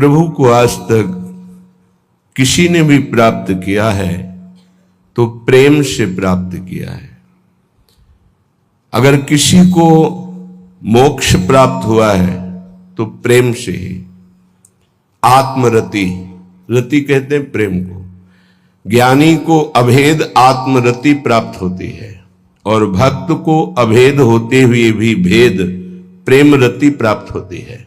प्रभु को आज तक किसी ने भी प्राप्त किया है तो प्रेम से प्राप्त किया है। अगर किसी को मोक्ष प्राप्त हुआ है तो प्रेम से ही। आत्मरति, रति कहते हैं प्रेम को। ज्ञानी को अभेद आत्मरति प्राप्त होती है और भक्त को अभेद होते हुए भी भेद प्रेम रति प्राप्त होती है।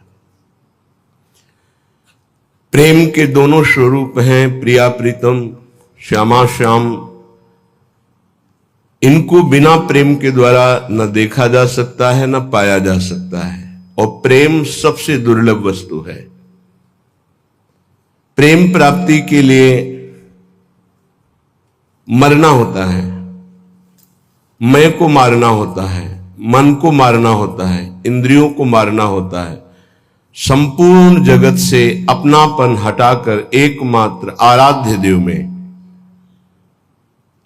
प्रेम के दोनों स्वरूप हैं, प्रिया प्रीतम, श्यामा श्याम। इनको बिना प्रेम के द्वारा न देखा जा सकता है न पाया जा सकता है, और प्रेम सबसे दुर्लभ वस्तु है। प्रेम प्राप्ति के लिए मरना होता है, मैं को मारना होता है, मन को मारना होता है, इंद्रियों को मारना होता है, संपूर्ण जगत से अपनापन हटाकर एकमात्र आराध्य देव में,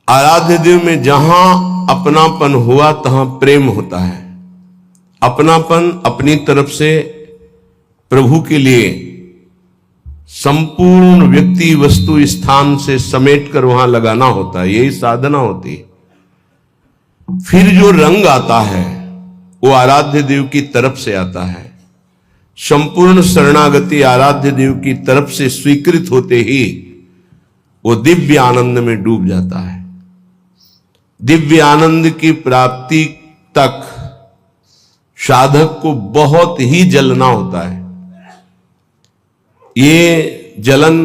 आराध्य देव में जहां अपनापन हुआ तहां प्रेम होता है। अपनापन अपनी तरफ से प्रभु के लिए संपूर्ण व्यक्ति वस्तु स्थान से समेट कर वहां लगाना होता है, यही साधना होती है। फिर जो रंग आता है वो आराध्य देव की तरफ से आता है। संपूर्ण शरणागति आराध्य देव की तरफ से स्वीकृत होते ही वो दिव्य आनंद में डूब जाता है। दिव्य आनंद की प्राप्ति तक साधक को बहुत ही जलना होता है। ये जलन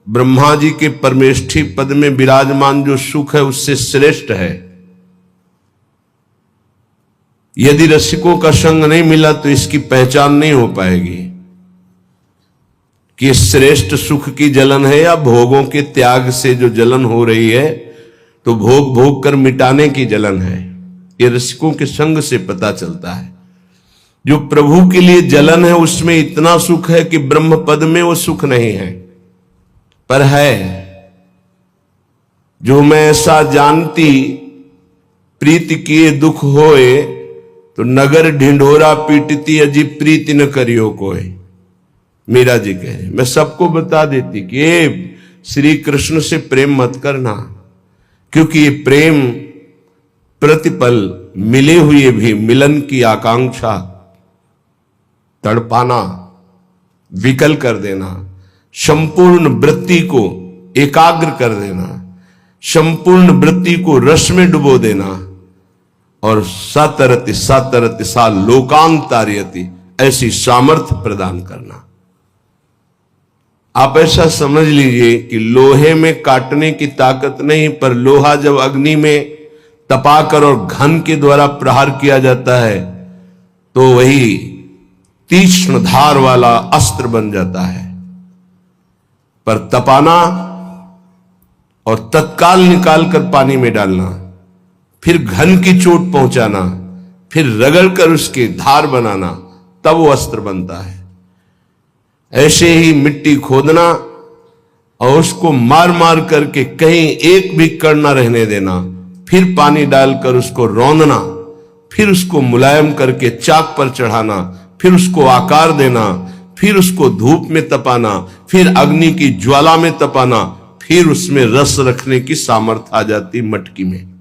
ब्रह्मा जी के परमेष्ठी पद में विराजमान जो सुख है उससे श्रेष्ठ है। यदि रसिकों का संग नहीं मिला तो इसकी पहचान नहीं हो पाएगी कि श्रेष्ठ सुख की जलन है या भोगों के त्याग से जो जलन हो रही है तो भोग भोग कर मिटाने की जलन है। ये रसिकों के संग से पता चलता है। जो प्रभु के लिए जलन है उसमें इतना सुख है कि ब्रह्म पद में वो सुख नहीं है, पर है। जो मैं ऐसा जानती प्रीति किए दुख होए, तो नगर ढिंढोरा पीटती अजी प्रीति न करियो कोई। मीरा जी कहे मैं सबको बता देती कि श्री कृष्ण से प्रेम मत करना, क्योंकि ये प्रेम प्रतिपल मिले हुए भी मिलन की आकांक्षा तड़पाना, विकल कर देना, संपूर्ण वृत्ति को एकाग्र कर देना, संपूर्ण वृत्ति को रस में डुबो देना, और सतरति सतरति सा लोकांतार्यति, ऐसी सामर्थ्य प्रदान करना। आप ऐसा समझ लीजिए कि लोहे में काटने की ताकत नहीं, पर लोहा जब अग्नि में तपाकर और घन के द्वारा प्रहार किया जाता है तो वही तीक्ष्ण धार वाला अस्त्र बन जाता है। पर तपाना और तत्काल निकाल कर पानी में डालना, फिर घन की चोट पहुंचाना, फिर रगड़ कर उसके धार बनाना, तब वो अस्त्र बनता है। ऐसे ही मिट्टी खोदना और उसको मार मार करके कहीं एक भी कण न रहने देना, फिर पानी डालकर उसको रौंदना, फिर उसको मुलायम करके चाक पर चढ़ाना, फिर उसको आकार देना, फिर उसको धूप में तपाना, फिर अग्नि की ज्वाला में तपाना, फिर उसमें रस रखने की सामर्थ्य आ जाती मटकी में।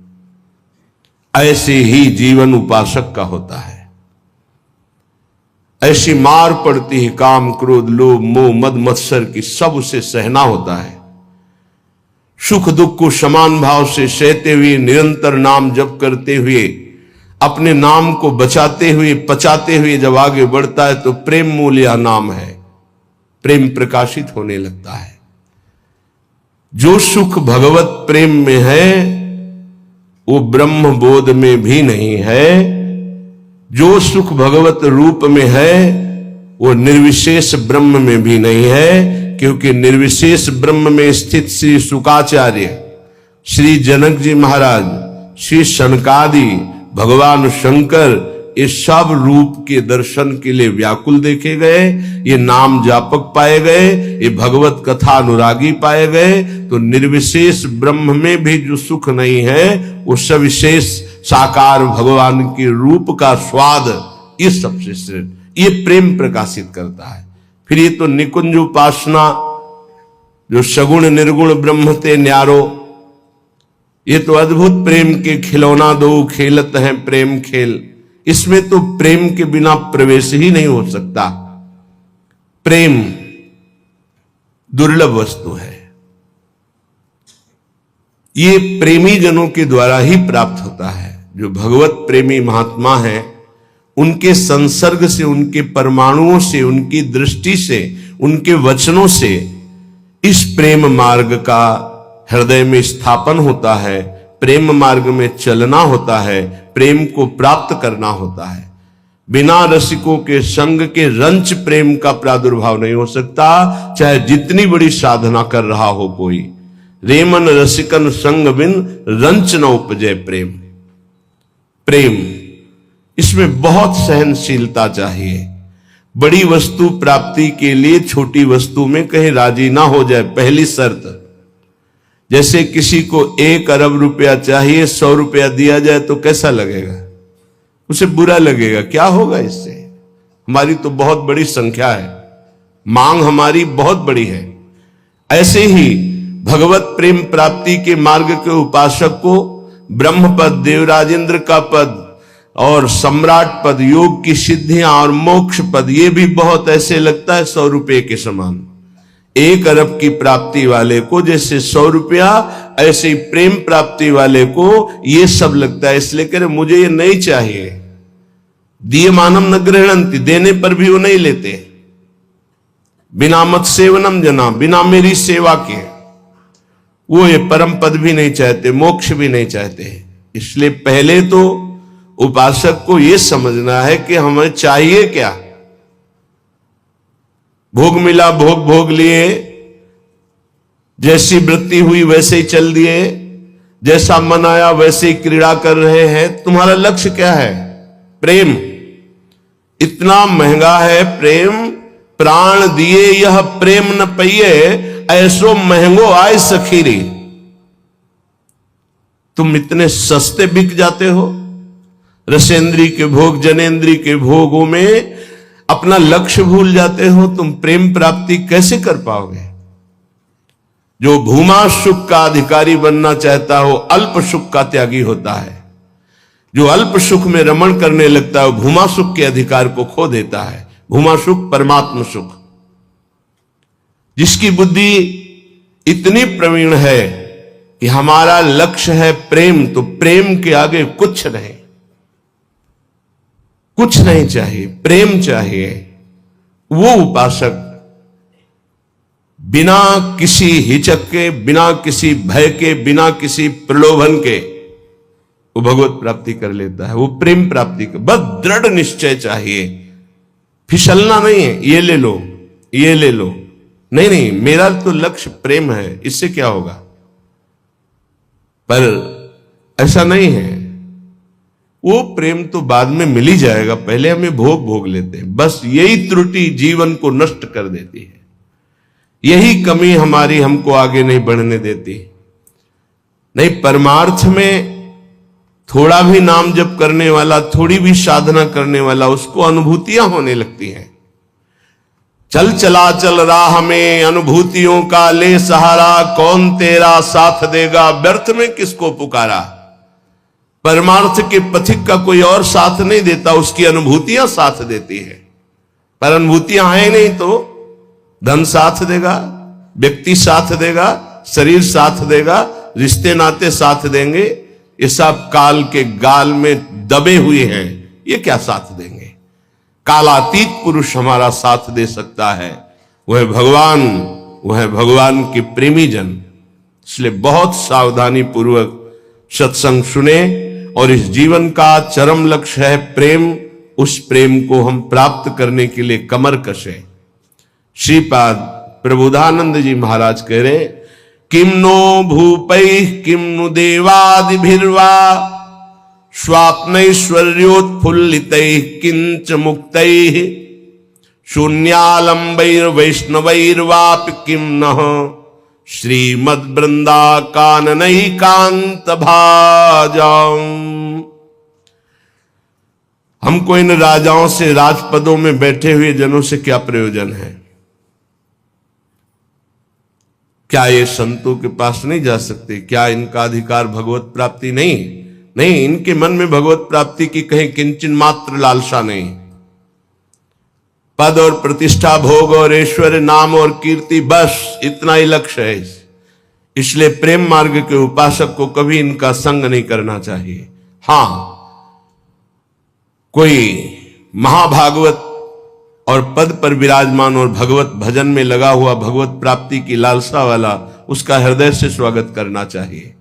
ऐसे ही जीवन उपासक का होता है। ऐसी मार पड़ती है काम क्रोध लोभ मोह मद मत्सर की, सब उसे सहना होता है। सुख दुख को समान भाव से सहते हुए, निरंतर नाम जप करते हुए, अपने नाम को बचाते हुए पचाते हुए जब आगे बढ़ता है तो प्रेम मूल यह नाम है, प्रेम प्रकाशित होने लगता है। जो सुख भगवत प्रेम में है वो ब्रह्म बोध में भी नहीं है। जो सुख भगवत रूप में है वो निर्विशेष ब्रह्म में भी नहीं है, क्योंकि निर्विशेष ब्रह्म में स्थित श्री शुकाचार्य, श्री जनक जी महाराज, श्री सनकादि, भगवान शंकर, ये सब रूप के दर्शन के लिए व्याकुल देखे गए, ये नाम जापक पाए गए, ये भगवत कथा अनुरागी पाए गए। तो निर्विशेष ब्रह्म में भी जो सुख नहीं है वो सविशेष साकार भगवान के रूप का स्वाद, ये सबसे श्रेष्ठ, ये प्रेम प्रकाशित करता है। फिर ये तो निकुंज उपासना, जो सगुण निर्गुण ब्रह्म ते न्यारो, ये तो अद्भुत प्रेम के खिलौना दो खेलत हैं प्रेम खेल। इसमें तो प्रेम के बिना प्रवेश ही नहीं हो सकता। प्रेम दुर्लभ वस्तु है, ये प्रेमी जनों के द्वारा ही प्राप्त होता है। जो भगवत प्रेमी महात्मा हैं, उनके संसर्ग से, उनके परमाणुओं से, उनकी दृष्टि से, उनके वचनों से इस प्रेम मार्ग का हृदय में स्थापन होता है, प्रेम मार्ग में चलना होता है, प्रेम को प्राप्त करना होता है। बिना रसिकों के संग के रंच प्रेम का प्रादुर्भाव नहीं हो सकता, चाहे जितनी बड़ी साधना कर रहा हो कोई। रेमन रसिकन संग बिन रंच न उपजय प्रेम। प्रेम, इसमें बहुत सहनशीलता चाहिए। बड़ी वस्तु प्राप्ति के लिए छोटी वस्तु में कहीं राजी ना हो जाए, पहली शर्त। जैसे किसी को 1 अरब रुपया चाहिए, 100 रुपया दिया जाए तो कैसा लगेगा? उसे बुरा लगेगा। क्या होगा इससे? हमारी तो बहुत बड़ी संख्या है, मांग हमारी बहुत बड़ी है। ऐसे ही भगवत प्रेम प्राप्ति के मार्ग के उपासक को ब्रह्म पद, देवराजेंद्र का पद और सम्राट पद, योग की सिद्धियां और मोक्ष पद, ये भी बहुत ऐसे लगता है 100 रुपये के समान। 1 अरब की प्राप्ति वाले को जैसे 100 रुपया, ऐसे ही प्रेम प्राप्ति वाले को ये सब लगता है। इसलिए कह रहे मुझे ये नहीं चाहिए। दिए मानम न गृहणंति, देने पर भी वो नहीं लेते। बिना मत सेवनम जना, बिना मेरी सेवा के वो ये परम पद भी नहीं चाहते, मोक्ष भी नहीं चाहते। इसलिए पहले तो उपासक को यह समझना है कि हमें चाहिए क्या। भोग मिला, भोग भोग लिए, जैसी वृत्ति हुई वैसे ही चल दिए, जैसा मन आया वैसे ही क्रीड़ा कर रहे हैं। तुम्हारा लक्ष्य क्या है? प्रेम। इतना महंगा है प्रेम, प्राण दिए यह प्रेम न पइए, ऐसो महंगो आय सखीरी। तुम इतने सस्ते बिक जाते हो। रसेंद्री के भोग, जनेन्द्री के भोगों में अपना लक्ष्य भूल जाते हो। तुम प्रेम प्राप्ति कैसे कर पाओगे? जो भूमा सुख का अधिकारी बनना चाहता हो, अल्प सुख का त्यागी होता है। जो अल्प सुख में रमण करने लगता है, भूमा सुख के अधिकार को खो देता है। भूमा सुख परमात्म सुख। जिसकी बुद्धि इतनी प्रवीण है कि हमारा लक्ष्य है प्रेम, तो प्रेम के आगे कुछ नहीं, कुछ नहीं चाहिए, प्रेम चाहिए। वो उपासक बिना किसी हिचक के, बिना किसी भय के, बिना किसी प्रलोभन के वो भगवत प्राप्ति कर लेता है। वो प्रेम प्राप्ति का बस दृढ़ निश्चय चाहिए, फिसलना नहीं है। ये ले लो, ये ले लो, नहीं नहीं, मेरा तो लक्ष्य प्रेम है, इससे क्या होगा? पर ऐसा नहीं है। वो प्रेम तो बाद में मिल ही जाएगा, पहले हमें भोग लेते हैं। बस यही त्रुटि जीवन को नष्ट कर देती है, यही कमी हमारी हमको आगे नहीं बढ़ने देती। नहीं, परमार्थ में थोड़ा भी नाम जप करने वाला, थोड़ी भी साधना करने वाला, उसको अनुभूतियां होने लगती हैं। चल चला चल राह में अनुभूतियों का ले सहारा, कौन तेरा साथ देगा, व्यर्थ में किसको पुकारा। परमार्थ के पथिक का कोई और साथ नहीं देता, उसकी अनुभूतियां साथ देती है। पर अनुभूतियां आए नहीं तो धन साथ देगा, व्यक्ति साथ देगा, शरीर साथ देगा, रिश्ते नाते साथ देंगे। ये सब काल के गाल में दबे हुए हैं, ये क्या साथ देंगे? कालातीत पुरुष हमारा साथ दे सकता है, वह भगवान, वह भगवान के प्रेमी जन। इसलिए बहुत सावधानी पूर्वक सत्संग सुने, और इस जीवन का चरम लक्ष्य है प्रेम। उस प्रेम को हम प्राप्त करने के लिए कमर कसे। श्रीपाद प्रबोधानंद जी महाराज कह रहे, किम नो भूपैः किम नु देवादिभिर्वा स्वाप्नैश्वर्योत्फुल्लितैः किंच मुक्तैः शून्यालंबैर्वैष्णवैर्वापि किम नः श्रीमद्वृंदा काननैकांत भाजाम। हमको इन राजाओं से, राजपदों में बैठे हुए जनों से क्या प्रयोजन है? क्या ये संतों के पास नहीं जा सकते? क्या इनका अधिकार भगवत प्राप्ति नहीं? नहीं, इनके मन में भगवत प्राप्ति की कहीं किंचन मात्र लालसा नहीं। पद और प्रतिष्ठा, भोग और ऐश्वर्य, नाम और कीर्ति, बस इतना ही लक्ष्य है। इसलिए प्रेम मार्ग के उपासक को कभी इनका संग नहीं करना चाहिए। हां, कोई महाभागवत और पद पर विराजमान और भगवत भजन में लगा हुआ, भगवत प्राप्ति की लालसा वाला, उसका हृदय से स्वागत करना चाहिए।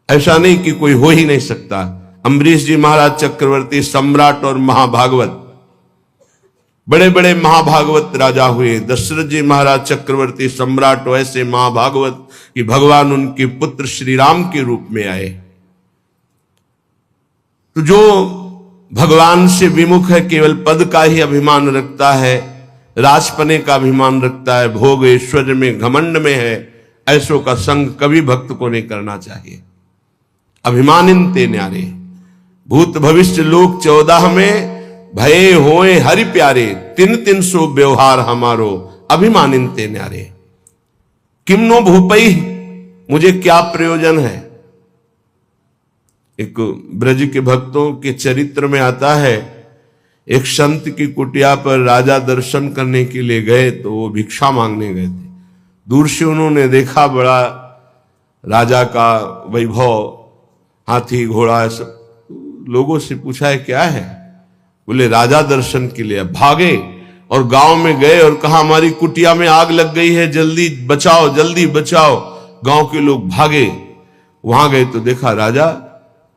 ऐसा नहीं कि कोई हो ही नहीं सकता। अम्बरीश जी महाराज चक्रवर्ती सम्राट और महाभागवत, बड़े बड़े महाभागवत राजा हुए। दशरथ जी महाराज चक्रवर्ती सम्राट ऐसे महाभागवत कि भगवान उनके पुत्र श्री राम के रूप में आए। तो जो भगवान से विमुख है, केवल पद का ही अभिमान रखता है, राजपने का अभिमान रखता है, भोग ऐश्वर्य में घमंड में है, ऐसों का संग कभी भक्त को नहीं करना चाहिए। अभिमानिनते न्यारे, भूत भविष्य लोक 14 में भये होए हरि प्यारे, 300 व्यवहार हमारो अभिमानिनते न्यारे। किमनो भूपई, मुझे क्या प्रयोजन है। एक ब्रज के भक्तों के चरित्र में आता है, एक संत की कुटिया पर राजा दर्शन करने के लिए गए, तो वो भिक्षा मांगने गए थे। दूर से उन्होंने देखा बड़ा राजा का वैभव, हाथी घोड़ा सब। लोगों से पूछा है क्या है? बोले राजा दर्शन के लिए। भागे और गांव में गए और कहा हमारी कुटिया में आग लग गई है, जल्दी बचाओ, जल्दी बचाओ। गांव के लोग भागे, वहां गए तो देखा राजा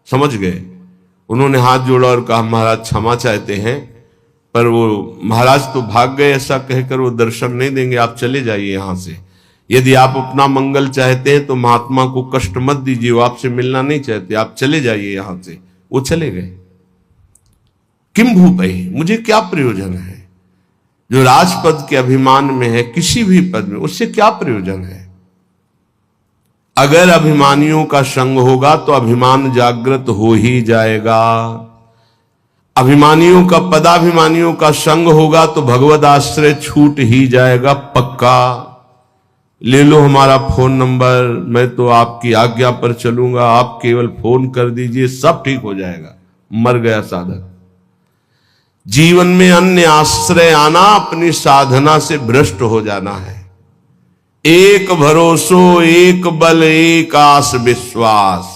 समझ गए। उन्होंने हाथ जोड़ा और कहा महाराज क्षमा चाहते हैं, पर वो महाराज तो भाग गए, ऐसा कहकर वो दर्शन नहीं देंगे, आप चले जाइए यहां से। यदि आप अपना मंगल चाहते हैं तो महात्मा को कष्ट मत दीजिए, वो आपसे मिलना नहीं चाहते, आप चले जाइए यहां से। वो चले गए। किम भूपई, मुझे क्या प्रयोजन है। जो राजपद के अभिमान में है, किसी भी पद में, उससे क्या प्रयोजन है। अगर अभिमानियों का संग होगा तो अभिमान जागृत हो ही जाएगा। अभिमानियों का, पदाभिमानियों का संग होगा तो भगवद आश्रय छूट ही जाएगा पक्का। ले लो हमारा फोन नंबर, मैं तो आपकी आज्ञा पर चलूंगा, आप केवल फोन कर दीजिए, सब ठीक हो जाएगा। मर गया साधक। जीवन में अन्य आश्रय आना अपनी साधना से भ्रष्ट हो जाना है। एक भरोसो, एक बल, एक आस विश्वास,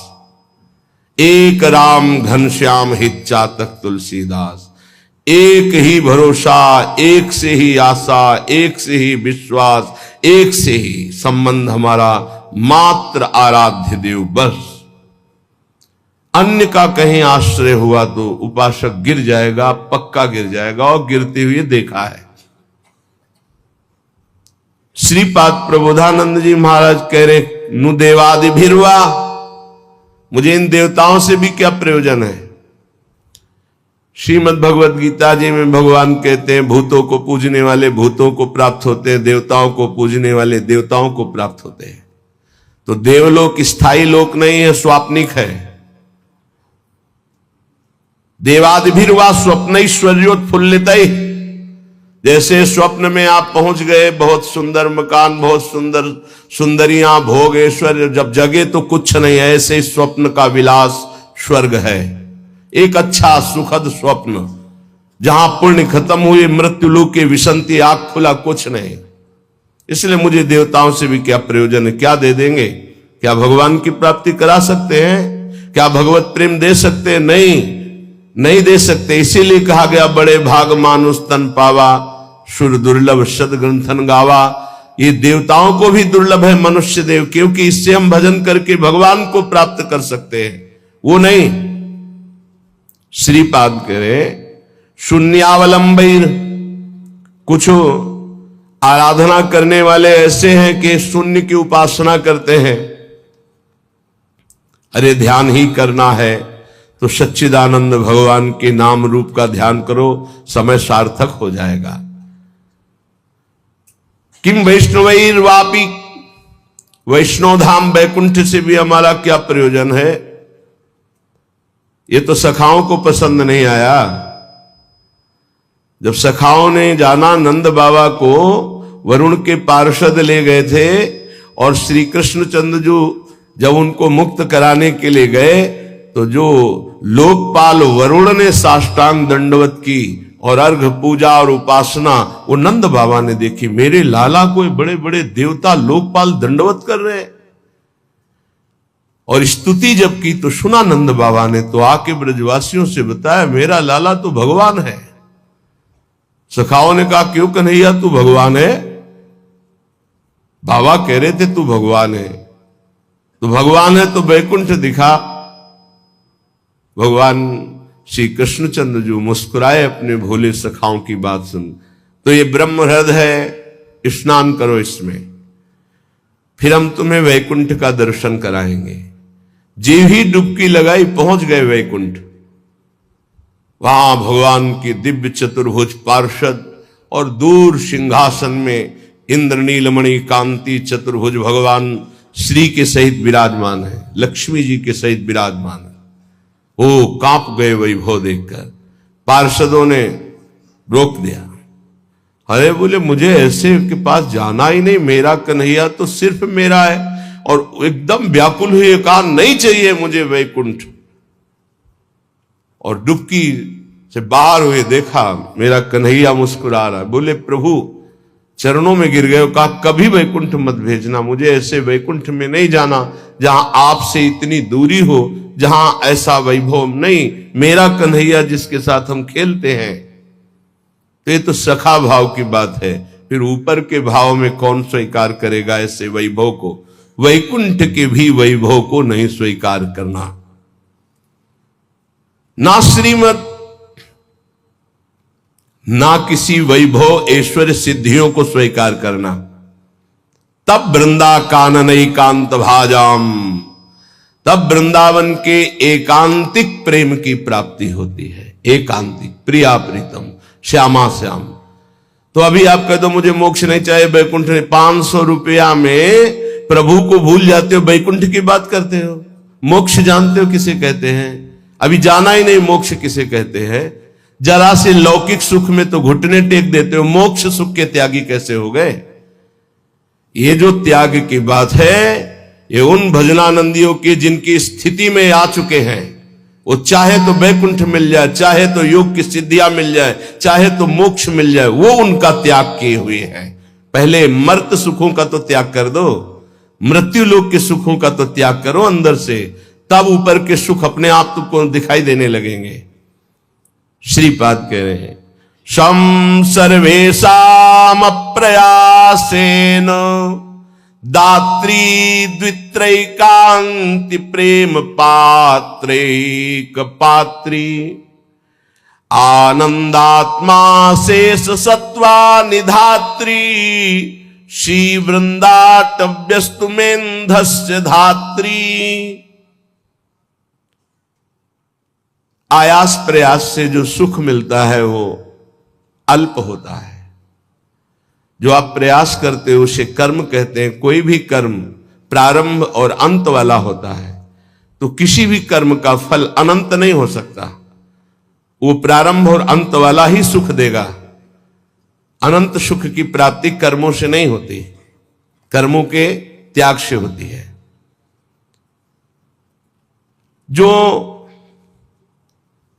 एक राम घनश्याम हित चातक तुलसीदास। एक ही भरोसा, एक से ही आशा, एक से ही विश्वास, एक से ही संबंध हमारा मात्र आराध्य देव, बस। अन्य का कहीं आश्रय हुआ तो उपासक गिर जाएगा, पक्का गिर जाएगा, और गिरते हुए देखा है। श्रीपाद प्रबोधानंद जी महाराज कह रहे, नु देवादि भिरवा, मुझे इन देवताओं से भी क्या प्रयोजन है। श्रीमद् भगवद गीता जी में भगवान कहते हैं, भूतों को पूजने वाले भूतों को प्राप्त होते हैं, देवताओं को पूजने वाले देवताओं को प्राप्त होते हैं। तो देवलोक स्थायी लोक नहीं है, स्वाप्निक है। देवादिभिर्वा स्वप्नैश्वर्योत्फुल्लित। जैसे स्वप्न में आप पहुंच गए, बहुत सुंदर मकान, बहुत सुंदर सुंदरियां, भोग ऐश्वर्य, जब जगे तो कुछ नहीं है, ऐसे स्वप्न का विलास स्वर्ग है। एक अच्छा सुखद स्वप्न, जहां पुण्य खत्म हुए, मृत्यु लोक के विसंति, आंख खुला, कुछ नहीं। इसलिए मुझे देवताओं से भी क्या प्रयोजन है। क्या दे देंगे? क्या भगवान की प्राप्ति करा सकते हैं? क्या भगवत प्रेम दे सकते हैं? नहीं दे सकते। इसीलिए कहा गया, बड़े भाग मानुष तन पावा, सुर दुर्लभ सद ग्रंथन गावा। ये देवताओं को भी दुर्लभ है मनुष्य देव, क्योंकि इससे हम भजन करके भगवान को प्राप्त कर सकते हैं, वो नहीं। श्रीपाद करे शून्यावलंबीर, कुछ आराधना करने वाले ऐसे हैं कि शून्य की उपासना करते हैं। अरे ध्यान ही करना है तो सच्चिदानंद भगवान के नाम रूप का ध्यान करो, समय सार्थक हो जाएगा। किम वैष्णवैर वापी, वैष्णव धाम वैकुंठ से भी हमारा क्या प्रयोजन है। ये तो सखाओं को पसंद नहीं आया। जब सखाओं ने जाना, नंद बाबा को वरुण के पार्षद ले गए थे और श्री कृष्णचंद्र जो जब उनको मुक्त कराने के लिए गए तो जो लोकपाल वरुण ने साष्टांग दंडवत की और अर्घ पूजा और उपासना वो नंद बाबा ने देखी। मेरे लाला को बड़े बड़े देवता लोकपाल दंडवत कर रहे हैं। और स्तुति जब की तो सुना नंद बाबा ने, तो आके ब्रजवासियों से बताया मेरा लाला तो भगवान है। सखाओं ने कहा क्यों कन्हैया तू भगवान है? बाबा कह रहे थे तू भगवान है, तो भगवान है तो वैकुंठ दिखा। भगवान श्री कृष्णचंद्र जो मुस्कुराए अपने भोले सखाओं की बात सुन, तो ये ब्रह्म हृदय है, स्नान करो इसमें, फिर हम तुम्हें वैकुंठ का दर्शन कराएंगे। जीव ही डुबकी लगाई पहुंच गए वैकुंठ। वहां भगवान की दिव्य चतुर्भुज पार्षद और दूर सिंहासन में इंद्रनीलमणि कांति चतुर्भुज भगवान श्री के सहित विराजमान है, लक्ष्मी जी के सहित विराजमान है। वो कांप गए वैभव देखकर। पार्षदों ने रोक दिया। अरे बोले मुझे ऐसे के पास जाना ही नहीं, मेरा कन्हैया तो सिर्फ मेरा है। और एकदम व्याकुल हुए कहा नहीं चाहिए मुझे वैकुंठ। और डुबकी से बाहर हुए देखा मेरा कन्हैया मुस्कुरा रहा है। बोले प्रभु चरणों में गिर गए, कहा कभी वैकुंठ मत भेजना, मुझे ऐसे वैकुंठ में नहीं जाना जहां आपसे इतनी दूरी हो, जहां ऐसा वैभव नहीं। मेरा कन्हैया जिसके साथ हम खेलते हैं, तो ये तो सखा भाव की बात है, फिर ऊपर के भाव में कौन स्वीकार करेगा ऐसे वैभव को? वैकुंठ के भी वैभव को नहीं स्वीकार करना। ना श्रीमत ना किसी वैभव ऐश्वर्य सिद्धियों को स्वीकार करना। तब वृंदा कानन एकांत भाजाम, तब वृंदावन के एकांतिक प्रेम की प्राप्ति होती है। एकांतिक, प्रिया प्रीतम, श्यामा श्याम। तो अभी आप कह दो मुझे मोक्ष नहीं चाहिए, वैकुंठ नहीं, 500 रुपया में प्रभु को भूल जाते हो, वैकुंठ की बात करते हो। मोक्ष जानते हो किसे कहते हैं? अभी जाना ही नहीं, मोक्ष किसे कहते हैं? जरा से लौकिक सुख में तो घुटने टेक देते हो, मोक्ष सुख के त्यागी कैसे हो गए? ये जो त्याग की बात है, ये उन भजनानंदियों की जिनकी स्थिति में आ चुके हैं। वो चाहे तो वैकुंठ मिल जाए, चाहे तो योग की सिद्धियां मिल जाए, चाहे तो मोक्ष मिल जाए, वो उनका त्याग किए हुए हैं। पहले मर्त सुखों का तो त्याग कर दो, मृत्यु लोक के सुखों का तो त्याग करो अंदर से, तब ऊपर के सुख अपने आप तुमको दिखाई देने लगेंगे। श्रीपाद कह रहे हैं शम सर्वेशाम प्रयासेन दात्री द्वित्रैकांति प्रेम पात्रैक पात्री आनंदात्मा शेष सत्वा निधात्री श्री वृंदाटव्यस्तु मेंधस्य धात्री। आयास प्रयास से जो सुख मिलता है वो अल्प होता है। जो आप प्रयास करते हो उसे कर्म कहते हैं। कोई भी कर्म प्रारंभ और अंत वाला होता है, तो किसी भी कर्म का फल अनंत नहीं हो सकता। वो प्रारंभ और अंत वाला ही सुख देगा। अनंत सुख की प्राप्ति कर्मों से नहीं होती, कर्मों के त्याग से होती है। जो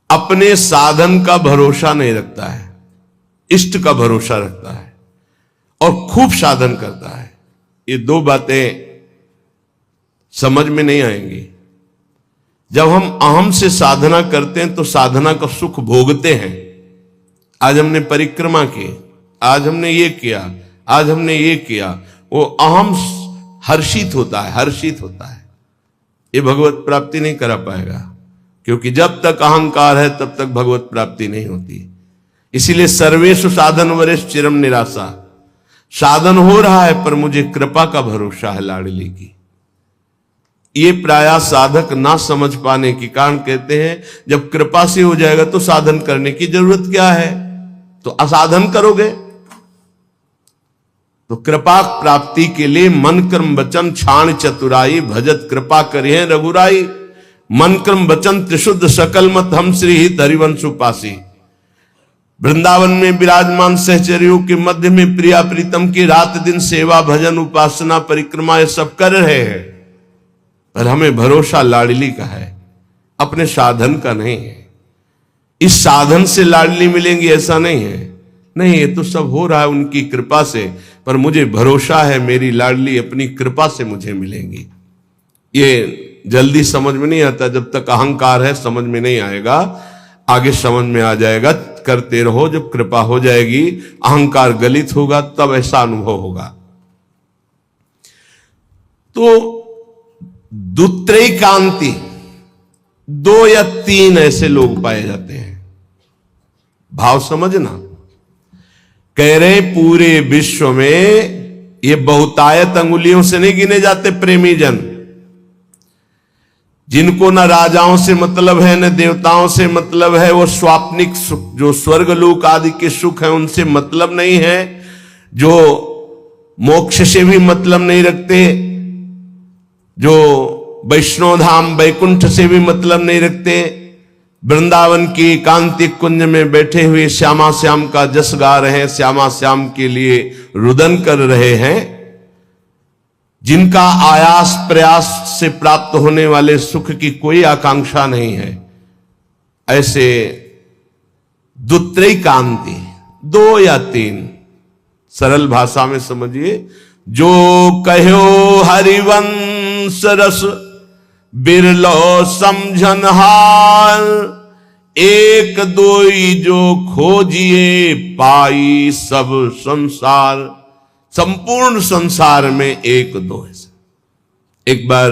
अपने साधन का भरोसा नहीं रखता है, इष्ट का भरोसा रखता है और खूब साधन करता है, ये दो बातें समझ में नहीं आएंगी। जब हम अहम से साधना करते हैं तो साधना का सुख भोगते हैं। आज हमने परिक्रमा की, आज हमने ये किया, आज हमने ये किया, वो अहम हर्षित होता है, हर्षित होता है। ये भगवत प्राप्ति नहीं करा पाएगा, क्योंकि जब तक अहंकार है तब तक भगवत प्राप्ति नहीं होती। इसीलिए सर्वेषु साधन वरेश चिरम निराशा। साधन हो रहा है पर मुझे कृपा का भरोसा है लाडली की। ये प्रायः साधक ना समझ पाने के कारण कहते हैं जब कृपा से हो जाएगा तो साधन करने की जरूरत क्या है, तो असाधन करोगे। तो कृपा प्राप्ति के लिए मन कर्म वचन छाण चतुराई भजत कृपा करिए रघुराई। मन कर्म वचन त्रिशुद्ध सकल मत हम श्री हित हरिवंश उपासी। वृंदावन में विराजमान सहचर्यों के मध्य में प्रिया प्रीतम की रात दिन सेवा भजन उपासना परिक्रमा ये सब कर रहे हैं, पर हमें भरोसा लाडली का है, अपने साधन का नहीं है। इस साधन से लाडली मिलेंगी ऐसा नहीं है, नहीं, ये तो सब हो रहा है उनकी कृपा से, पर मुझे भरोसा है मेरी लाडली अपनी कृपा से मुझे मिलेंगी। ये जल्दी समझ में नहीं आता, जब तक अहंकार है समझ में नहीं आएगा, आगे समझ में आ जाएगा। करते रहो, जब कृपा हो जाएगी, अहंकार गलित होगा, तब ऐसा अनुभव होगा। तो दुत्रैकांति 2 या 3 ऐसे लोग पाए जाते हैं। भाव समझना, कह रहे पूरे विश्व में ये बहुतायत अंगुलियों से नहीं गिने जाते प्रेमी जन, जिनको न राजाओं से मतलब है न देवताओं से मतलब है, वो स्वाप्निक सुख जो स्वर्गलोक आदि के सुख है उनसे मतलब नहीं है, जो मोक्ष से भी मतलब नहीं रखते, जो वैष्णव धाम वैकुंठ से भी मतलब नहीं रखते, वृंदावन की एकांतिक कुंज में बैठे हुए श्यामा श्याम का जस गा रहे हैं, श्यामा श्याम के लिए रुदन कर रहे हैं, जिनका आयास प्रयास से प्राप्त होने वाले सुख की कोई आकांक्षा नहीं है, ऐसे दुत्रैकांति 2 या 3, सरल भाषा में समझिए, जो कहो हरिवंश रस बिरलो समझन हार, एक दोई जो खोजिए पाई सब संसार। संपूर्ण संसार में 1-2 है। एक बार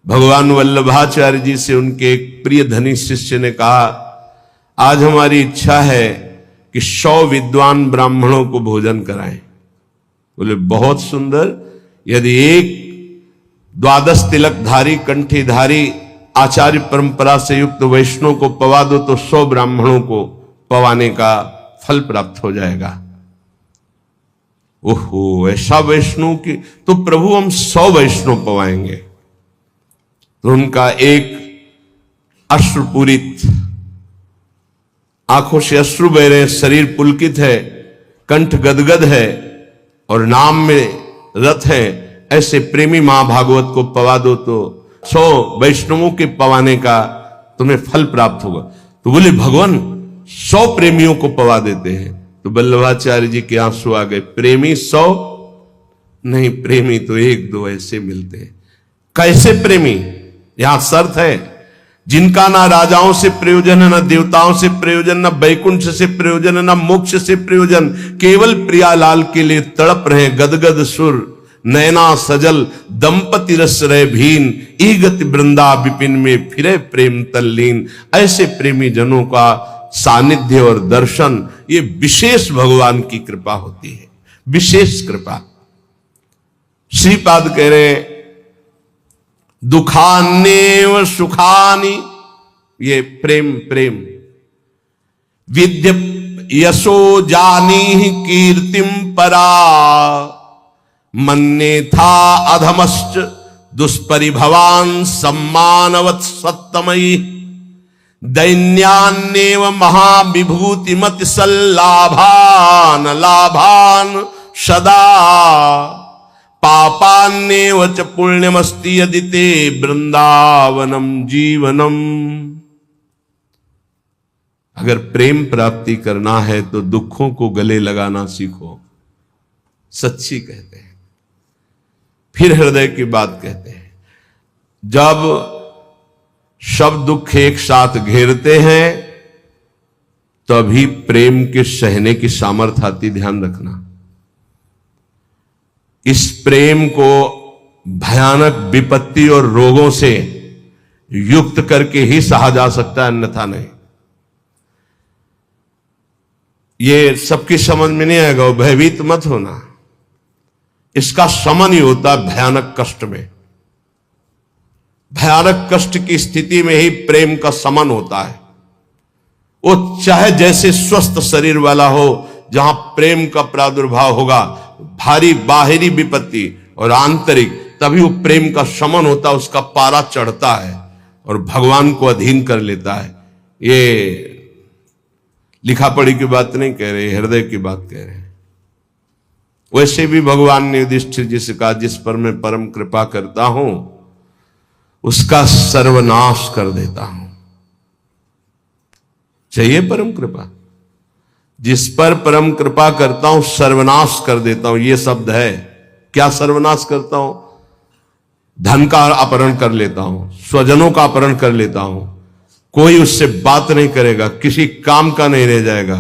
भगवान वल्लभाचार्य जी से उनके एक प्रिय धनी शिष्य ने कहा, आज हमारी इच्छा है कि 100 विद्वान ब्राह्मणों को भोजन कराएं। बोले बहुत सुंदर, यदि एक 12 तिलकधारी कंठीधारी आचार्य परंपरा से युक्त वैष्णव को पवा दो तो 100 ब्राह्मणों को पवाने का फल प्राप्त हो जाएगा। ओहो, ऐसा वैष्णव की, तो प्रभु हम 100 वैष्णव पवाएंगे। तो उनका एक अश्रुपूरित, आंखों से अश्रु बह रहे, शरीर पुलकित है, कंठ गदगद है और नाम में रत है, ऐसे प्रेमी मां भागवत को पवा दो तो 100 वैष्णवों के पवाने का तुम्हें फल प्राप्त होगा। तो बोले भगवान 100 प्रेमियों को पवा देते हैं। तो वल्लभाचार्य जी के आंसू आ गए, प्रेमी 100 नहीं, प्रेमी तो 1-2 ऐसे मिलते हैं। कैसे प्रेमी? यहां शर्त है, जिनका ना राजाओं से प्रयोजन है, ना देवताओं से प्रयोजन, ना वैकुंठ से प्रयोजन है, ना मोक्ष से प्रयोजन, केवल प्रियालाल के लिए तड़प रहे गदगद सुर, नैना सजल दंपति रस रहे भीन, ई गति वृंदा विपिन में फिरे प्रेम तल्लीन। ऐसे प्रेमी जनों का सानिध्य और दर्शन, ये विशेष भगवान की कृपा होती है, विशेष कृपा। श्रीपाद कह रहे दुखान्येव सुखानि, ये प्रेम प्रेम, विद्य यशो जानी कीर्तिम परा, मन्ये था अधमश्च दुष्परिभवान सम्मानवत् सत्तमयी, दैन्यान्येव महाविभूतिमति सल्लाभान लाभान सदा, पापान्येव च पुण्यमस्ति यदि ते वृंदावनम जीवनम। अगर प्रेम प्राप्ति करना है तो दुखों को गले लगाना सीखो, सच्ची कहते हैं। फिर हृदय की बात कहते हैं, जब सब दुख एक साथ घेरते हैं तभी प्रेम के सहने की सामर्थ्य आती, ध्यान रखना। इस प्रेम को भयानक विपत्ति और रोगों से युक्त करके ही सहा जा सकता है, अन्यथा नहीं। ये सबकी समझ में नहीं आएगा, भयभीत मत होना। इसका समन ही होता है भयानक कष्ट में। भयानक कष्ट की स्थिति में ही प्रेम का समन होता है। वो चाहे जैसे स्वस्थ शरीर वाला हो, जहां प्रेम का प्रादुर्भाव होगा, भारी बाहरी विपत्ति और आंतरिक, तभी वो प्रेम का समन होता है, उसका पारा चढ़ता है और भगवान को अधीन कर लेता है। ये लिखा पढ़ी की बात नहीं कह रहे, हृदय की बात कह रहे हैं। वैसे भी भगवान ने युधिष्ठिर जी से कहा, जिस पर मैं परम कृपा करता हूं उसका सर्वनाश कर देता हूं। चाहिए परम कृपा? जिस पर परम कृपा करता हूं सर्वनाश कर देता हूं, यह शब्द है। क्या सर्वनाश करता हूं? धन का अपहरण कर लेता हूं, स्वजनों का अपहरण कर लेता हूं, कोई उससे बात नहीं करेगा, किसी काम का नहीं रह जाएगा।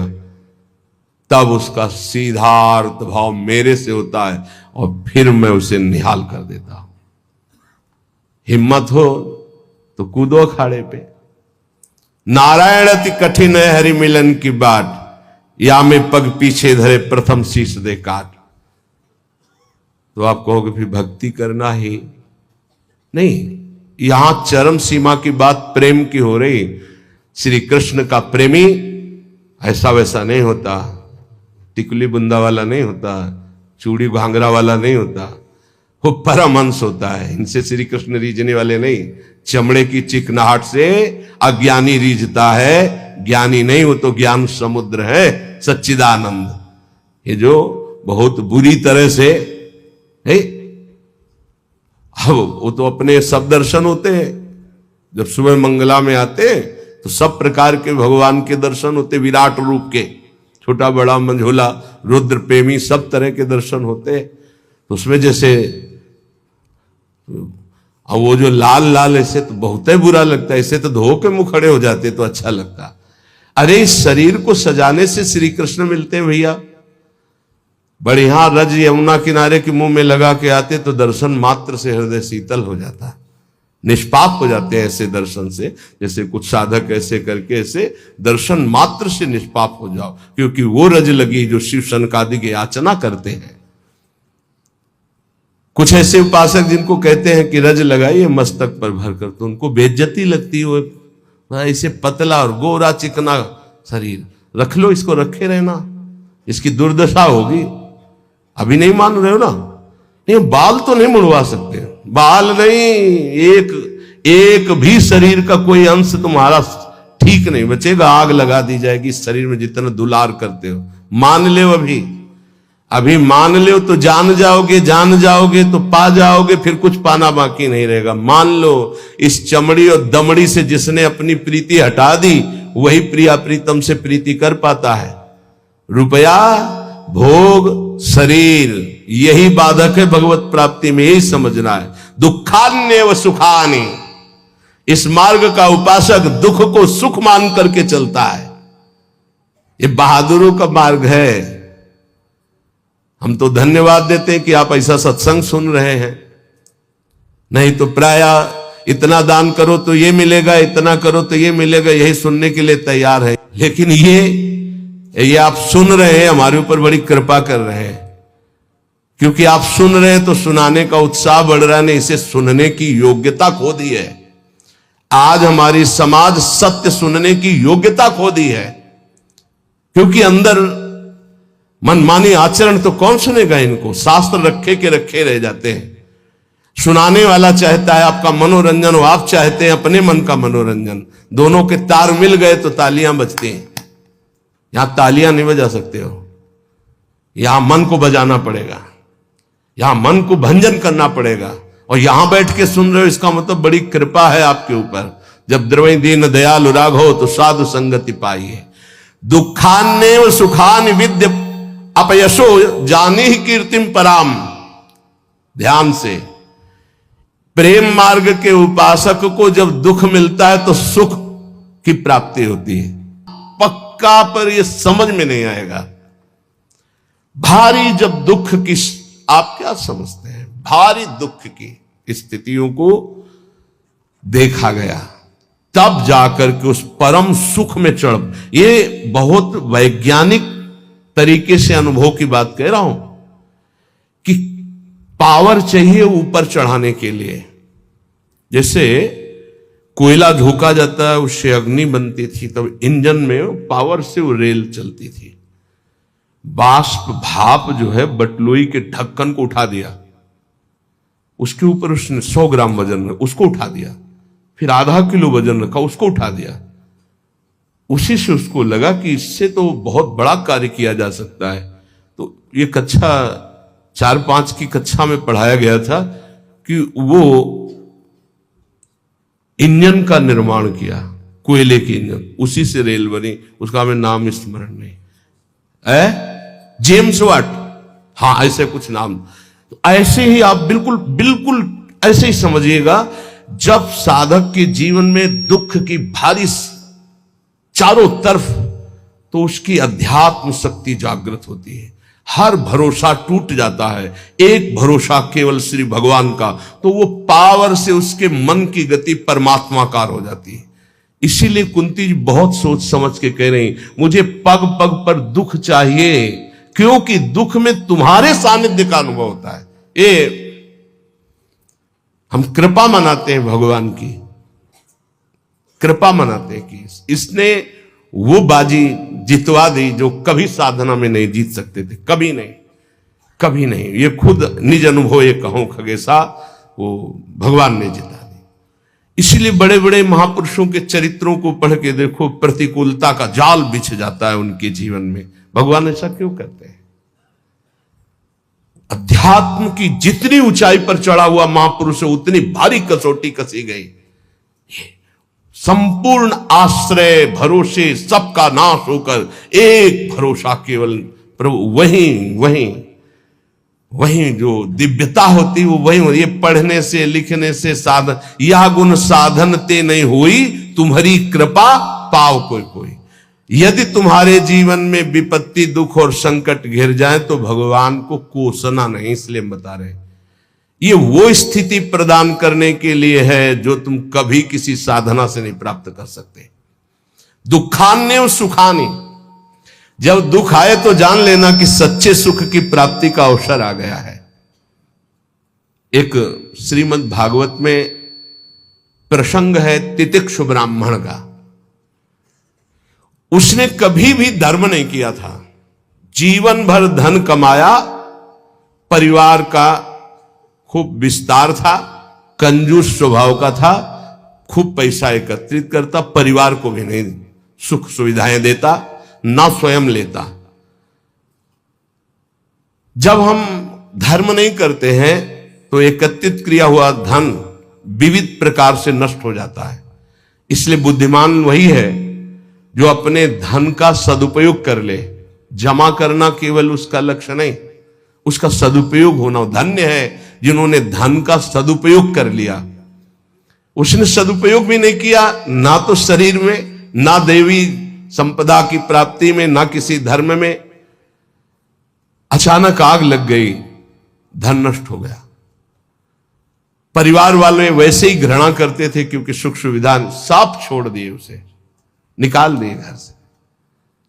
तब उसका सीधा अर्थ भाव मेरे से होता है और फिर मैं उसे निहाल कर देता हूं। हिम्मत हो तो कूदो अखाड़े पे। नारायण अति कठिन है हरि मिलन की बाट, या में पग पीछे धरे प्रथम शीश दे काट। तो आप कहोगे फिर भक्ति करना ही नहीं। यहां चरम सीमा की बात प्रेम की हो रही। श्री कृष्ण का प्रेमी ऐसा वैसा नहीं होता, टिकुली बुंदा वाला नहीं होता, चूड़ी घांगरा वाला नहीं होता, वो परमहंस होता है। इनसे श्री कृष्ण रीझने वाले नहीं। चमड़े की चिकनाहट से अज्ञानी रीझता है, ज्ञानी नहीं, वो तो ज्ञान समुद्र है, सच्चिदानंद। ये जो बहुत बुरी तरह से है, वो तो अपने सब दर्शन होते हैं। जब सुबह मंगला में आते तो सब प्रकार के भगवान के दर्शन होते, विराट रूप के, छोटा बड़ा मंझोला रुद्र प्रेमी सब तरह के दर्शन होते। तो उसमें जैसे अब वो जो लाल लाल ऐसे तो बहुत ही बुरा लगता है, ऐसे तो धो के मुंह खड़े हो जाते तो अच्छा लगता। अरे इस शरीर को सजाने से श्री कृष्ण मिलते हैं भैया। बढ़िया रज यमुना किनारे के मुंह में लगा के आते तो दर्शन मात्र से हृदय शीतल हो जाता, निष्पाप हो जाते हैं ऐसे दर्शन से। जैसे कुछ साधक ऐसे करके ऐसे दर्शन मात्र से निष्पाप हो जाओ, क्योंकि वो रज लगी जो शिव शनकादि की याचना करते हैं। कुछ ऐसे उपासक जिनको कहते हैं कि रज लगाइए मस्तक पर भरकर, तो उनको बेइज्जती लगती है। वो ऐसे पतला और गोरा चिकना शरीर, रख लो इसको, रखे रहना, इसकी दुर्दशा होगी। अभी नहीं मान रहे हो ना? नहीं, बाल तो नहीं मुड़वा सकते, बाल नहीं, एक भी शरीर का कोई अंश तुम्हारा ठीक नहीं बचेगा, आग लगा दी जाएगी इस शरीर में जितना दुलार करते हो। मान ले अभी मान लो तो जान जाओगे तो पा जाओगे, फिर कुछ पाना बाकी नहीं रहेगा। मान लो इस चमड़ी और दमड़ी से जिसने अपनी प्रीति हटा दी वही प्रिया प्रीतम से प्रीति कर पाता है। रुपया, भोग, शरीर यही बाधक है भगवत प्राप्ति में, यही समझना है। दुखान्य व सुखानि, इस मार्ग का उपासक दुख को सुख मान करके चलता है। ये बहादुरों का मार्ग है। हम तो धन्यवाद देते हैं कि आप ऐसा सत्संग सुन रहे हैं, नहीं तो प्राय इतना दान करो तो ये मिलेगा, इतना करो तो ये मिलेगा, यही सुनने के लिए तैयार है। लेकिन ये आप सुन रहे हैं, हमारे ऊपर बड़ी कृपा कर रहे हैं, क्योंकि आप सुन रहे हैं तो सुनाने का उत्साह बढ़ रहा है, नहीं इसे सुनने की योग्यता खो दी है। आज हमारी समाज सत्य सुनने की योग्यता खो दी है, क्योंकि अंदर मनमानी आचरण तो कौन सुनेगा इनको। शास्त्र रखे के रखे रह जाते हैं। सुनाने वाला चाहता है आपका मनोरंजन, और आप चाहते हैं अपने मन का मनोरंजन। दोनों के तार मिल गए तो तालियां बजती हैं। यहां तालियां नहीं बजा सकते हो, यहां मन को बजाना पड़ेगा, यहां मन को भंजन करना पड़ेगा। और यहां बैठ के सुन रहे हो, इसका मतलब बड़ी कृपा है आपके ऊपर। जब द्रवई दीन दयालु राघव तो साधु संगति पाइए। दुखान्यव सुखान विद्य अपयशो जानी ही कीर्तिम पराम। ध्यान से, प्रेम मार्ग के उपासक को जब दुख मिलता है तो सुख की प्राप्ति होती है। पक्का पर यह समझ में नहीं आएगा। भारी जब दुख की, आप क्या समझते हैं, भारी दुख की स्थितियों को देखा गया, तब जाकर के उस परम सुख में चढ़। ये बहुत वैज्ञानिक तरीके से अनुभव की बात कह रहा हूं कि पावर चाहिए ऊपर चढ़ाने के लिए। जैसे कोयला झोंका जाता है, उससे अग्नि बनती थी, तब इंजन में पावर से वो रेल चलती थी। बाष्प भाप जो है बटलोई के ढक्कन को उठा दिया, उसके ऊपर उसने 100 ग्राम वजन उसको उठा दिया, फिर आधा किलो वजन रखा, उसको उठा दिया। उसी से उसको लगा कि इससे तो बहुत बड़ा कार्य किया जा सकता है। तो ये कक्षा 4-5 की कक्षा में पढ़ाया गया था कि वो इंजन का निर्माण किया, कोयले की इंजन, उसी से रेल बनी, उसका हमें नाम स्मरण नहीं है, जेम्स वाट, हाँ ऐसे कुछ नाम। तो ऐसे ही आप बिल्कुल बिल्कुल ऐसे ही समझिएगा, जब साधक के जीवन में दुख की भारी चारों तरफ, तो उसकी अध्यात्म शक्ति जागृत होती है, हर भरोसा टूट जाता है, एक भरोसा केवल श्री भगवान का, तो वो पावर से उसके मन की गति परमात्माकार हो जाती है। इसीलिए कुंती जी बहुत सोच समझ के कह रही, मुझे पग पग पर दुख चाहिए, क्योंकि दुख में तुम्हारे सानिध्य का अनुभव होता है। ये हम कृपा मनाते हैं, भगवान की कृपा मनाते हैं कि इसने वो बाजी जितवा दी जो कभी साधना में नहीं जीत सकते थे, कभी नहीं, कभी नहीं। ये खुद निज अनुभव ये कहो खगेशा, वो भगवान ने जिता दी। इसलिए बड़े बड़े महापुरुषों के चरित्रों को पढ़ के देखो, प्रतिकूलता का जाल बिछ जाता है उनके जीवन में। भगवान ऐसा क्यों करते हैं? अध्यात्म की जितनी ऊंचाई पर चढ़ा हुआ महापुरुष है, उतनी भारी कसौटी कसी गई। संपूर्ण आश्रय भरोसे सबका नाश होकर एक भरोसा केवल प्रभु, वहीं जो दिव्यता होती वो वहीं होती। ये पढ़ने से लिखने से साधन, यह गुण साधन ते नहीं हुई, तुम्हारी कृपा पाओ कोई कोई। यदि तुम्हारे जीवन में विपत्ति दुख और संकट घिर जाए तो भगवान को कोसना नहीं, इसलिए बता रहे ये वो स्थिति प्रदान करने के लिए है जो तुम कभी किसी साधना से नहीं प्राप्त कर सकते। दुखान्य और सुखानी, जब दुख आए तो जान लेना कि सच्चे सुख की प्राप्ति का अवसर आ गया है। एक श्रीमद् भागवत में प्रसंग है तितिक्षु ब्राह्मण का। उसने कभी भी धर्म नहीं किया था, जीवन भर धन कमाया, परिवार का खूब विस्तार था, कंजूस स्वभाव का था, खूब पैसा एकत्रित करता, परिवार को भी नहीं सुख सुविधाएं देता, ना स्वयं लेता। जब हम धर्म नहीं करते हैं तो एकत्रित किया हुआ धन विविध प्रकार से नष्ट हो जाता है। इसलिए बुद्धिमान वही है जो अपने धन का सदुपयोग कर ले। जमा करना केवल उसका लक्ष्य नहीं, उसका सदुपयोग होना। धन्य है जिन्होंने धन का सदुपयोग कर लिया। उसने सदुपयोग भी नहीं किया, ना तो शरीर में, ना देवी संपदा की प्राप्ति में, ना किसी धर्म में। अचानक आग लग गई, धन नष्ट हो गया। परिवार वाले वैसे ही घृणा करते थे क्योंकि सुख सुविधा साफ छोड़ दिए, उसे निकाल दिए घर से।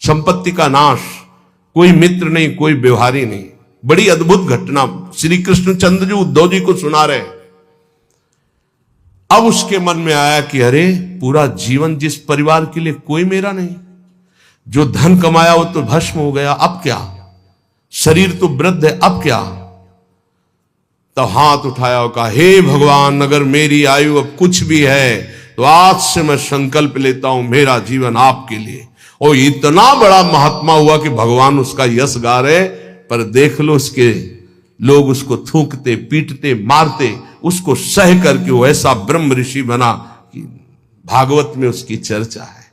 संपत्ति का नाश, कोई मित्र नहीं, कोई व्यवहारी नहीं। बड़ी अद्भुत घटना श्री कृष्णचंद्र जी उद्धव जी को सुना रहे। अब उसके मन में आया कि अरे पूरा जीवन जिस परिवार के लिए कोई मेरा नहीं, जो धन कमाया वो तो भस्म हो गया, अब क्या? शरीर तो वृद्ध है, अब क्या? तो हाथ उठाया और कहा, हे भगवान, अगर मेरी आयु अब कुछ भी है तो आज से मैं संकल्प लेता हूं मेरा जीवन आपके लिए। और इतना बड़ा महात्मा हुआ कि भगवान उसका यश गा रहे, पर देख लो उसके लोग उसको थूकते, पीटते, मारते, उसको सह करके वो ऐसा ब्रह्म ऋषि बना कि भागवत में उसकी चर्चा है।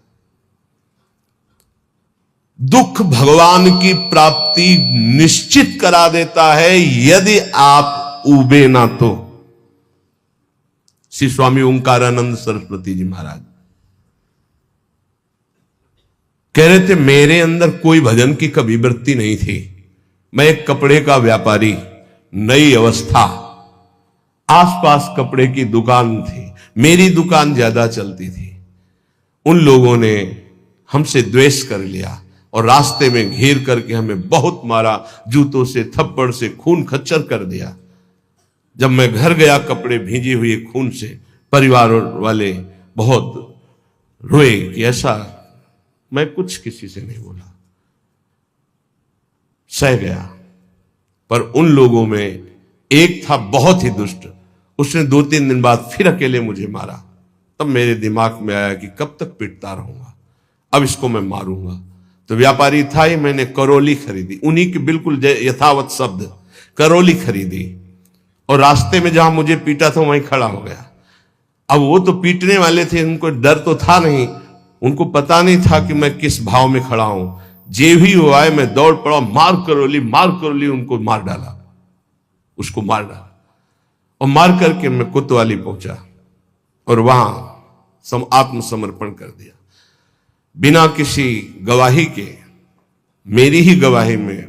दुख भगवान की प्राप्ति निश्चित करा देता है यदि आप उबे ना तो। श्री स्वामी ओंकारानंद सरस्वती जी महाराज कह रहे थे, मेरे अंदर कोई भजन की कभी वृत्ति नहीं थी। मैं एक कपड़े का व्यापारी, नई अवस्था, आसपास कपड़े की दुकान थी, मेरी दुकान ज्यादा चलती थी। उन लोगों ने हमसे द्वेष कर लिया और रास्ते में घेर करके हमें बहुत मारा, जूतों से, थप्पड़ से, खून खच्चर कर दिया। जब मैं घर गया कपड़े भींजे हुए खून से, परिवार वाले बहुत रोए कि ऐसा। मैं कुछ किसी से नहीं बोला, सह गया। पर उन लोगों में एक था बहुत ही दुष्ट, उसने 2-3 दिन बाद फिर अकेले मुझे मारा। तब मेरे दिमाग में आया कि कब तक पिटता रहूंगा, अब इसको मैं मारूंगा। तो व्यापारी था ही, मैंने करौली खरीदी, उन्हीं के बिल्कुल यथावत शब्द, करौली खरीदी, और रास्ते में जहां मुझे पीटा था वहीं खड़ा हो गया। अब वो तो पीटने वाले थे, उनको डर तो था नहीं, उनको पता नहीं था कि मैं किस भाव में खड़ा हूं। जे भी हुआ है मैं दौड़ पड़ा, मार करौली, उनको मार डाला, उसको मार डाला, और मार करके मैं कोतवाली पहुंचा और वहां आत्मसमर्पण कर दिया, बिना किसी गवाही के। मेरी ही गवाही में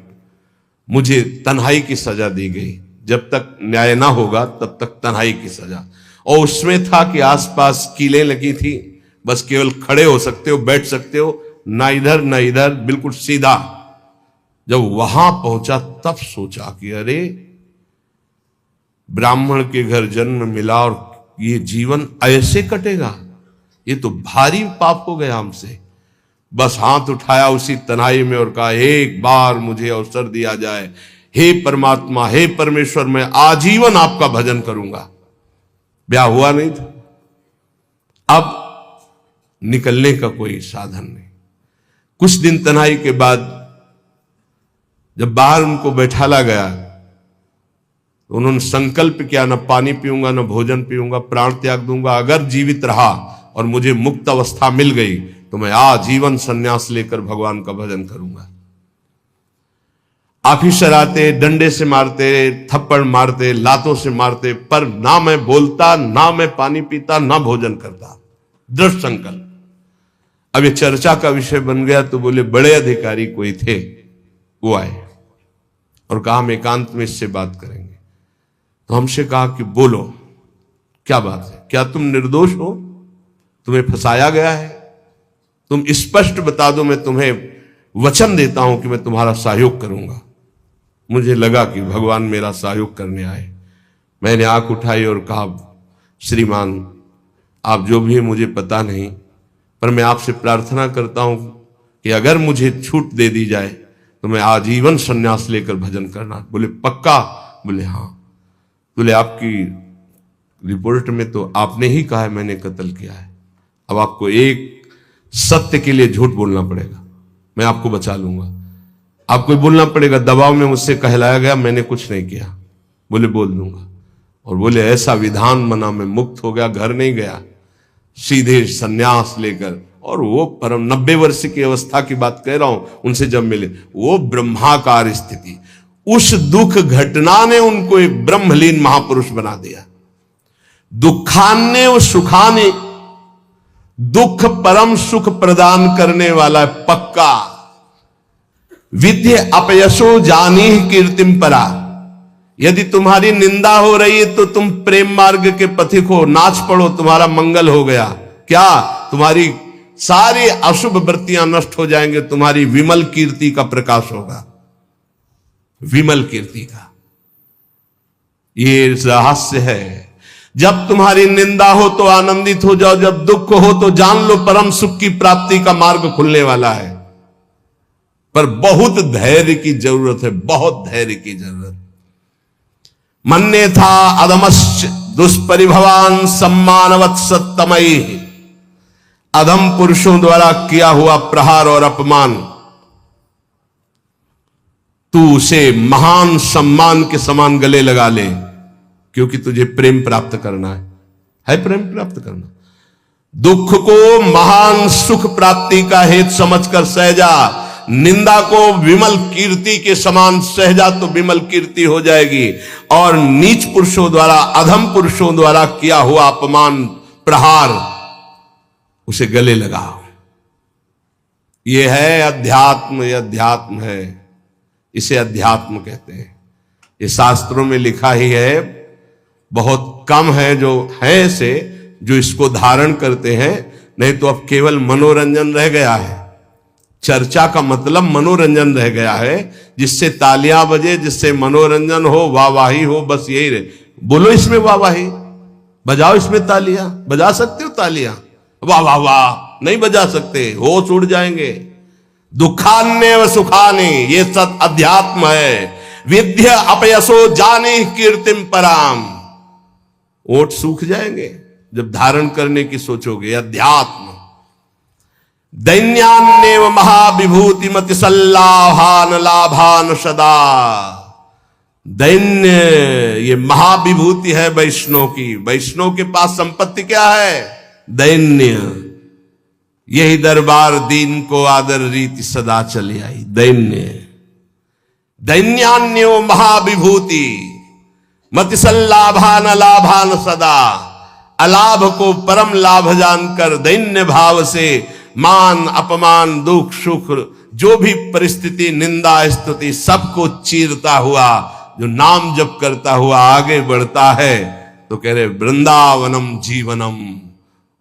मुझे तन्हाई की सजा दी गई, जब तक न्याय ना होगा तब तक तन्हाई की सजा। और उसमें था कि आसपास कीलें लगी थी, बस केवल खड़े हो सकते हो, बैठ सकते हो, ना इधर ना इधर, बिल्कुल सीधा। जब वहां पहुंचा तब सोचा कि अरे ब्राह्मण के घर जन्म मिला और ये जीवन ऐसे कटेगा, ये तो भारी पाप हो गया हमसे। बस हाथ उठाया उसी तन्हाई में और कहा, एक बार मुझे अवसर दिया जाए, हे परमात्मा, हे परमेश्वर, मैं आजीवन आपका भजन करूंगा। ब्याह हुआ नहीं था, अब निकलने का कोई साधन नहीं। कुछ दिन तन्हाई के बाद जब बाहर उनको बैठाला गया तो उन्होंने संकल्प किया, न पानी पीऊंगा, न भोजन पीऊंगा, प्राण त्याग दूंगा। अगर जीवित रहा और मुझे मुक्त अवस्था मिल गई तो मैं आजीवन संन्यास लेकर भगवान का भजन करूंगा। ऑफिसर आते, डंडे से मारते, थप्पड़ मारते, लातों से मारते, पर ना मैं बोलता, ना मैं पानी पीता, ना भोजन करता। दृढ़ संकल्प। अब ये चर्चा का विषय बन गया तो बोले बड़े अधिकारी कोई थे, वो आए और कहा हम एकांत में इससे बात करेंगे। तो हमसे कहा कि बोलो, क्या बात है, क्या तुम निर्दोष हो, तुम्हें फंसाया गया है, तुम स्पष्ट बता दो, मैं तुम्हें वचन देता हूं कि मैं तुम्हारा सहयोग करूंगा। मुझे लगा कि भगवान मेरा सहयोग करने आए। मैंने आंख उठाई और कहा, श्रीमान आप जो भी है मुझे पता नहीं, पर मैं आपसे प्रार्थना करता हूं कि अगर मुझे छूट दे दी जाए तो मैं आजीवन संन्यास लेकर भजन करना। बोले पक्का? बोले हाँ। बोले आपकी रिपोर्ट में तो आपने ही कहा है मैंने कत्ल किया है, अब आपको एक सत्य के लिए झूठ बोलना पड़ेगा, मैं आपको बचा लूंगा। आपको बोलना पड़ेगा दबाव में मुझसे कहलाया गया, मैंने कुछ नहीं किया। बोले बोल दूंगा। और बोले ऐसा विधान बना, मैं मुक्त हो गया, घर नहीं गया, सीधे सन्यास लेकर। और वो परम 90 वर्ष की अवस्था की बात कह रहा हूं, उनसे जब मिले, वो ब्रह्माकार स्थिति, उस दुख घटना ने उनको एक ब्रह्मलीन महापुरुष बना दिया। दुखान्य व सुखाने, दुख परम सुख प्रदान करने वाला पक्का। विद्य अपयशो जानी कीर्तिम परा। यदि तुम्हारी निंदा हो रही है तो तुम प्रेम मार्ग के पथिक हो, नाच पड़ो, तुम्हारा मंगल हो गया। क्या? तुम्हारी सारी अशुभ वृत्तियां नष्ट हो जाएंगे, तुम्हारी विमल कीर्ति का प्रकाश होगा, विमल कीर्ति का। ये रहस्य है। जब तुम्हारी निंदा हो तो आनंदित हो जाओ, जब दुख हो तो जान लो परम सुख की प्राप्ति का मार्ग खुलने वाला है। पर बहुत धैर्य की जरूरत है, बहुत धैर्य की जरूरत। मन्ने था अधमश्च दुष्परिभवान सम्मानवत् सत्तमयी। अधम पुरुषों द्वारा किया हुआ प्रहार और अपमान तू उसे महान सम्मान के समान गले लगा ले, क्योंकि तुझे प्रेम प्राप्त करना है प्रेम प्राप्त करना। दुख को महान सुख प्राप्ति का हेतु समझकर सहजा, निंदा को विमल कीर्ति के समान सहजा तो विमल कीर्ति हो जाएगी। और नीच पुरुषों द्वारा, अधम पुरुषों द्वारा किया हुआ अपमान, प्रहार, उसे गले लगाओ। यह है अध्यात्म, यह अध्यात्म है, इसे अध्यात्म कहते हैं। ये शास्त्रों में लिखा ही है, बहुत कम है जो है ऐसे जो इसको धारण करते हैं, नहीं तो अब केवल मनोरंजन रह गया है। चर्चा का मतलब मनोरंजन रह गया है, जिससे तालियां बजे, जिससे मनोरंजन हो, वाहवाही हो, बस यही रहे। बोलो इसमें वाहवाही, बजाओ इसमें तालियां, बजा सकते हो तालियां, वाह वाह वाह नहीं बजा सकते, होश उड़ जाएंगे। दुखान्य व सुखाने, ये सत अध्यात्म है। विद्या अपयसो जाने कीर्तिम पराम। ओठ सूख जाएंगे जब धारण करने की सोचोगे। अध्यात्म दैन्यान्येव महाविभूति मति सल्लाभान लाभान सदा। दैन्य ये महाविभूति है वैष्णव की। वैष्णव के पास संपत्ति क्या है? दैन्य। यही दरबार दीन को आदर रीति सदा चली आई। दैन्य। दैन्यान्यो महाविभूति मति सल्लाभान लाभान सदा। अलाभ को परम लाभ जानकर दैन्य भाव से मान अपमान दुख सुख जो भी परिस्थिति निंदा स्तुति सबको चीरता हुआ जो नाम जप करता हुआ आगे बढ़ता है, तो कह रहे वृंदावनम जीवनम,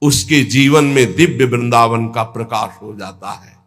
उसके जीवन में दिव्य वृंदावन का प्रकाश हो जाता है।